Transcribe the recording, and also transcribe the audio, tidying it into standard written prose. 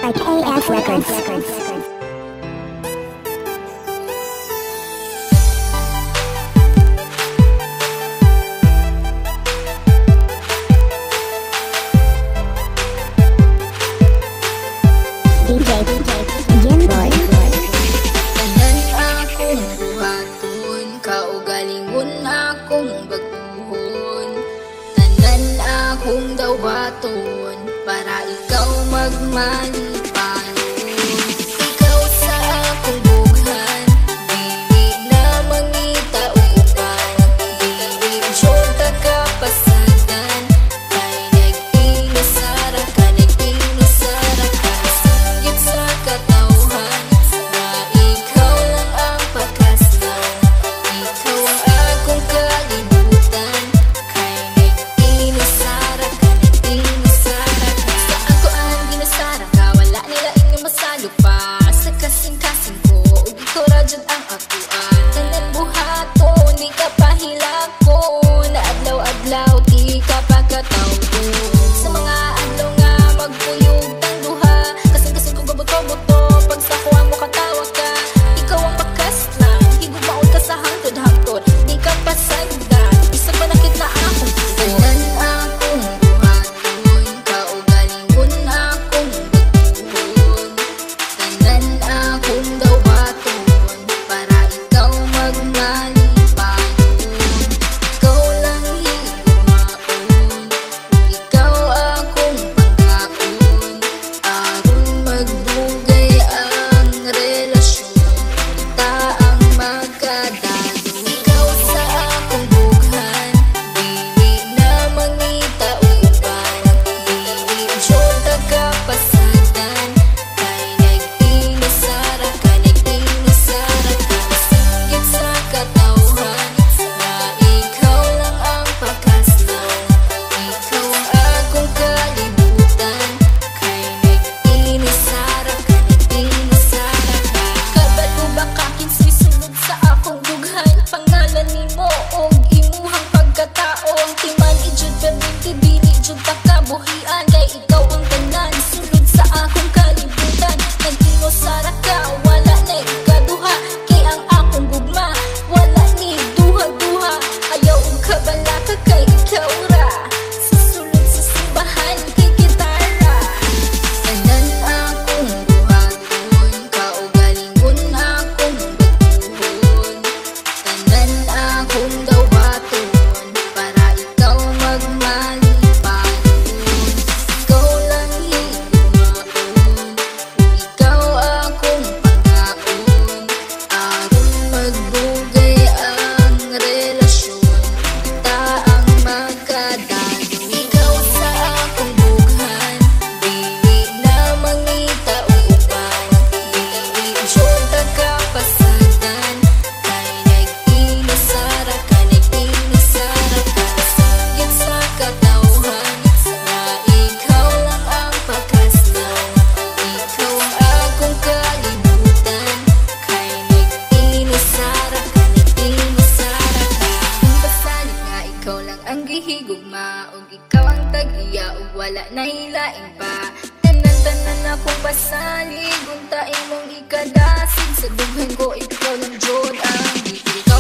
by KF Records. Tanan akong buhaton, kaugalingon akong baguhon. Tanan akong dawaton, para ikaw magmalipanon. Ikaw sa akong bughan, dili na mangita uban. Dili jud ka kapasagan, kay nag-inusara ka, nag-inusara ka. Singgit sa katawhan, na ikaw lang ang pakaslan. Ikaw ang akong kalibutan, kay nag-inusara ka, nag-inusara ka. Sa ako ang ginusara ka, wala nila inyong masalo pa. Sa kasing-kasing ko, ug ikaw ra jud ang akuan. Tanan buhaton, di ka pahilakon. Na adlaw-adlaw, di ka pagkatawgon. Sa mga adlaw nga magpuyog tang duha, kasing-kasing ko gabuto-buto. Pag sa kuha mo katawa ka, ikaw ang makaslan. Higubaon ka sa hangtod-hangtod, di ka pasagdan. Isa pa nakit na akong tanan akong buhaton, kaugalingon akong baguhon. Tanan akong dawaton, para ikaw magmalipanon. Ikaw lang higumaon, ikaw akong pangkaon. Aron magdugay ang relasyon, kita ang magkadalo. Ikaw sa akong bughan, dili na mangita uban. Dili jud ka kapasagan, kay nag-inusara ka, nag-inusara ka. Singgit sa katawhan, na ikaw lang ang pakaslan. Ikaw ang akong kalibutan, kay nag-inusara ka, nag-inusara ka. Kabalo ba kakinsoy sulod sa akong bughan? Pangalan nimo og imuhang pagkatao. Ang timan ijud perminti, dili jud ta kabuhian. Kay ikaw ang tanan, sulod sa akong kalibutan. Nag-inusara ka, wala na ikaduha. Kay ang akong gugma, wala ni duha-duha. Ayaw og kabala ka, kay ikaw ra. Susulod sa simbahan, kay gitara. Tanan akong buhaton, kaugalingon akong baguhon. Tanan akong dawaton, para ikaw magmalipanon. Ikaw lang higumaon, ikaw akong pangkaon. Aron magdugay ang relasyon, kita ang magkadalo. Ikaw sa akong bughan, dili na mangita uban. Dili jud ka kapasagan, kay nag-inusara ka, nag-inusara ka. Singgit sa katawhan, na ikaw lang ang pakaslan. Ikaw ang akong kalibutan, kay nag-inusara ka, nag-inusara ka. Kung basalig nga ikaw lang ang gihigugma, ug ikaw ang tag-iya, ug wala na hilain pa. Tanan-tanan akong basalig, unta imong ikadasig. Sa dughan ko ikaw lang jud ang gihigugma.